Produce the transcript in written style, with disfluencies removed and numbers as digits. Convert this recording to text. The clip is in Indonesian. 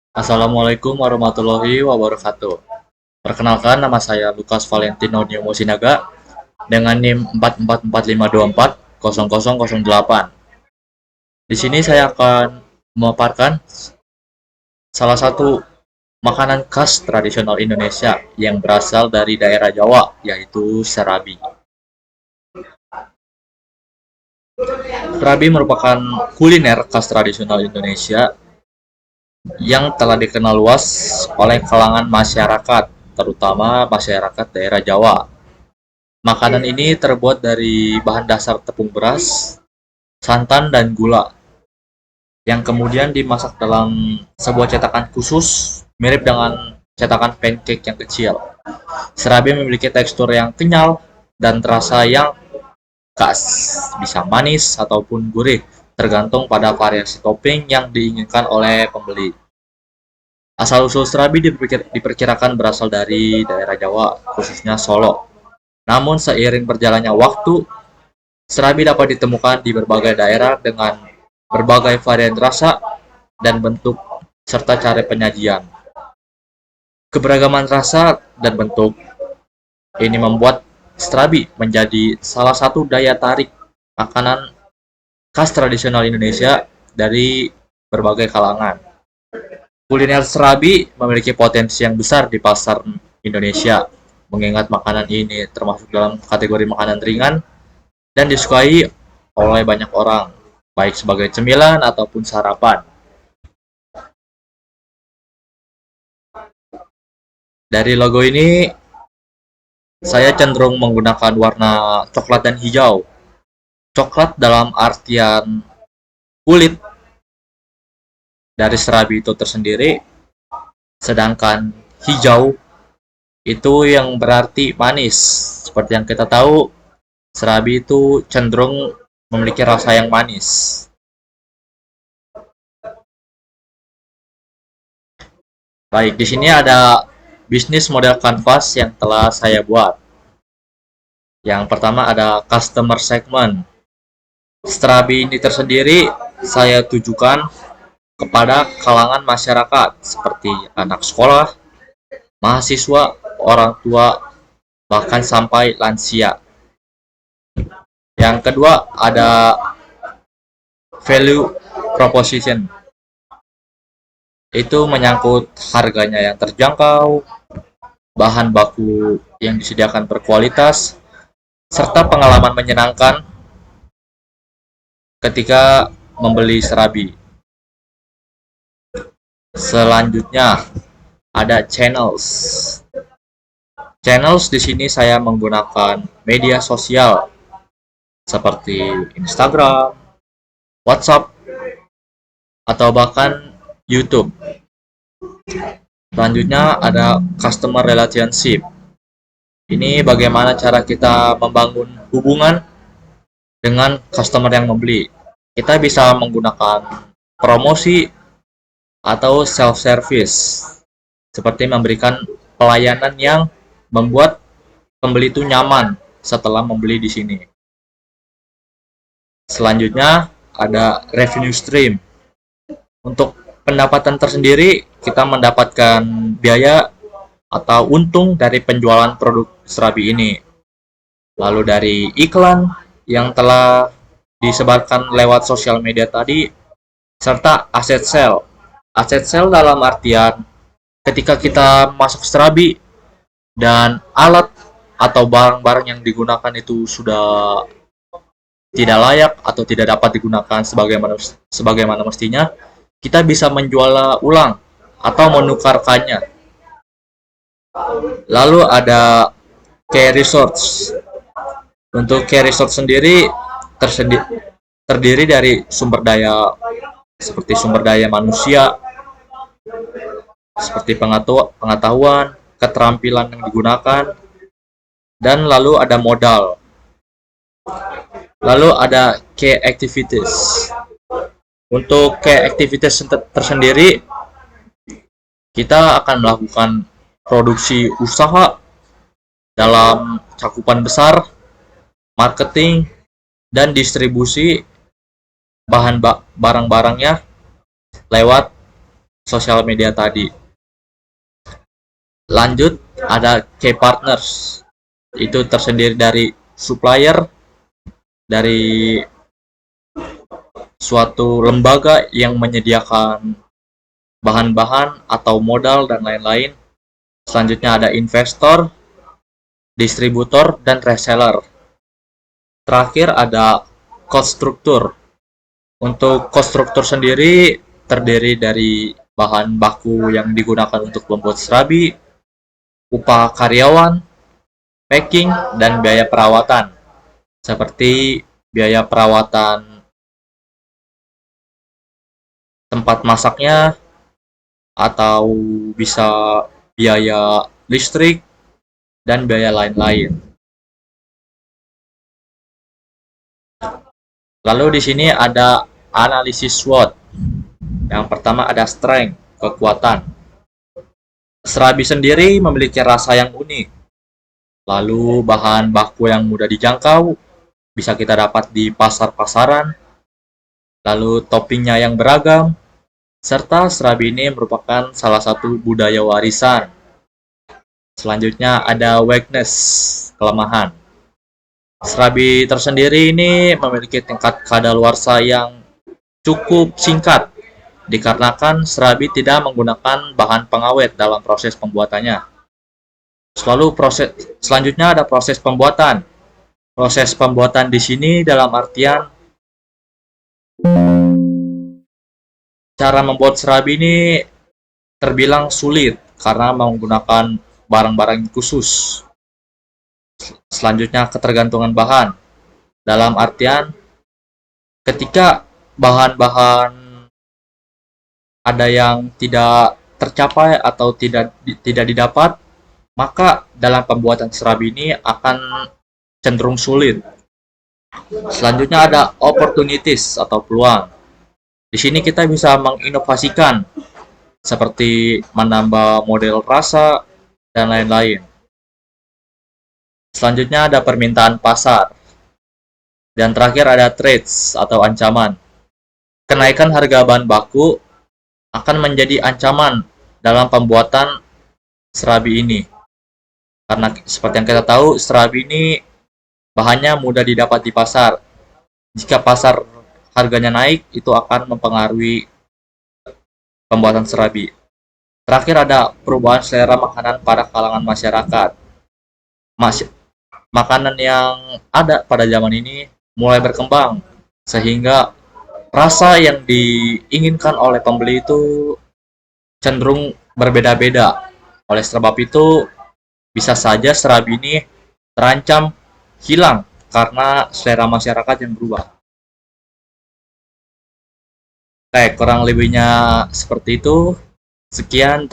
Assalamualaikum warahmatullahi wabarakatuh. Perkenalkan, nama saya Lukas Valentino Nyomo Sinaga dengan NIM 445240008. Di sini saya akan memaparkan salah satu makanan khas tradisional Indonesia yang berasal dari daerah Jawa, yaitu serabi. Serabi merupakan kuliner khas tradisional Indonesia yang telah dikenal luas oleh kalangan masyarakat, terutama masyarakat daerah Jawa. Makanan ini terbuat dari bahan dasar tepung beras, santan, dan gula, yang kemudian dimasak dalam sebuah cetakan khusus mirip dengan cetakan pancake yang kecil. Serabi memiliki tekstur yang kenyal dan terasa yang khas, bisa manis ataupun gurih, tergantung pada variasi topping yang diinginkan oleh pembeli. Asal-usul serabi diperkirakan berasal dari daerah Jawa, khususnya Solo. Namun seiring berjalannya waktu, serabi dapat ditemukan di berbagai daerah dengan berbagai varian rasa dan bentuk serta cara penyajian. Keberagaman rasa dan bentuk ini membuat serabi menjadi salah satu daya tarik makanan khas tradisional Indonesia dari berbagai kalangan. Kuliner serabi memiliki potensi yang besar di pasar Indonesia, mengingat makanan ini termasuk dalam kategori makanan ringan dan disukai oleh banyak orang, baik sebagai cemilan ataupun sarapan. Dari logo ini, saya cenderung menggunakan warna coklat dan hijau. Coklat dalam artian kulit dari serabi itu tersendiri, sedangkan hijau itu yang berarti manis. Seperti yang kita tahu, serabi itu cenderung memiliki rasa yang manis. Baik, di sini ada bisnis model canvas yang telah saya buat. Yang pertama ada customer segment. Serabi ini tersendiri saya tujukan kepada kalangan masyarakat seperti anak sekolah, mahasiswa, orang tua, bahkan sampai lansia. Yang kedua ada value proposition. Itu menyangkut harganya yang terjangkau, bahan baku yang disediakan berkualitas, serta pengalaman menyenangkan ketika membeli serabi. Selanjutnya ada channels. Channels di sini saya menggunakan media sosial seperti Instagram, WhatsApp, atau bahkan YouTube. Selanjutnya ada customer relationship. Ini bagaimana cara kita membangun hubungan dengan customer yang membeli. Kita bisa menggunakan promosi atau self-service, seperti memberikan pelayanan yang membuat pembeli itu nyaman setelah membeli di sini. Selanjutnya ada revenue stream. Untuk pendapatan tersendiri, kita mendapatkan biaya atau untung dari penjualan produk serabi ini. Lalu dari iklan yang telah disebarkan lewat sosial media tadi, serta aset sale. Aset sale dalam artian ketika kita masuk serabi dan alat atau barang-barang yang digunakan itu sudah tidak layak atau tidak dapat digunakan sebagaimana mestinya, kita bisa menjual ulang atau menukarkannya. Lalu ada key resource. Untuk key resource sendiri terdiri dari sumber daya seperti sumber daya manusia, seperti pengetahuan, keterampilan yang digunakan, dan lalu ada modal. Lalu ada key activities. Untuk key activities tersendiri, kita akan melakukan produksi usaha dalam cakupan besar, marketing, dan distribusi barang-barangnya lewat sosial media tadi. Lanjut, ada key partners. Itu tersendiri dari supplier, dari suatu lembaga yang menyediakan bahan-bahan atau modal dan lain-lain. Selanjutnya ada investor, distributor, dan reseller. Terakhir ada cost structure. Untuk cost structure sendiri terdiri dari bahan baku yang digunakan untuk membuat serabi, upah karyawan, packing, dan biaya perawatan. Seperti biaya perawatan tempat masaknya, atau bisa biaya listrik, dan biaya lain-lain. Lalu di sini ada analisis SWOT. Yang pertama ada strength, kekuatan. Serabi sendiri memiliki rasa yang unik. Lalu bahan baku yang mudah dijangkau, bisa kita dapat di pasar-pasaran. Lalu toppingnya yang beragam, serta serabi ini merupakan salah satu budaya warisan. Selanjutnya ada weakness, kelemahan. Serabi tersendiri ini memiliki tingkat kadaluarsa yang cukup singkat, dikarenakan serabi tidak menggunakan bahan pengawet dalam proses pembuatannya. Selanjutnya ada proses pembuatan. Proses pembuatan di sini dalam artian cara membuat serabi ini terbilang sulit karena menggunakan barang-barang khusus. Selanjutnya ketergantungan bahan. Dalam artian ketika bahan-bahan ada yang tidak tercapai atau tidak didapat, maka dalam pembuatan serabi ini akan cenderung sulit. Selanjutnya ada opportunities atau peluang. Di sini kita bisa menginovasikan seperti menambah model rasa dan lain-lain. Selanjutnya ada permintaan pasar. Dan terakhir ada threats atau ancaman. Kenaikan harga bahan baku akan menjadi ancaman dalam pembuatan serabi ini. Karena seperti yang kita tahu, serabi ini bahannya mudah didapat di pasar. Jika pasar harganya naik, itu akan mempengaruhi pembuatan serabi. Terakhir ada perubahan selera makanan pada kalangan masyarakat. Makanan yang ada pada zaman ini mulai berkembang, sehingga rasa yang diinginkan oleh pembeli itu cenderung berbeda-beda. Oleh sebab itu, bisa saja serabi ini terancam hilang karena selera masyarakat yang berubah. Kurang lebihnya seperti itu. Sekian.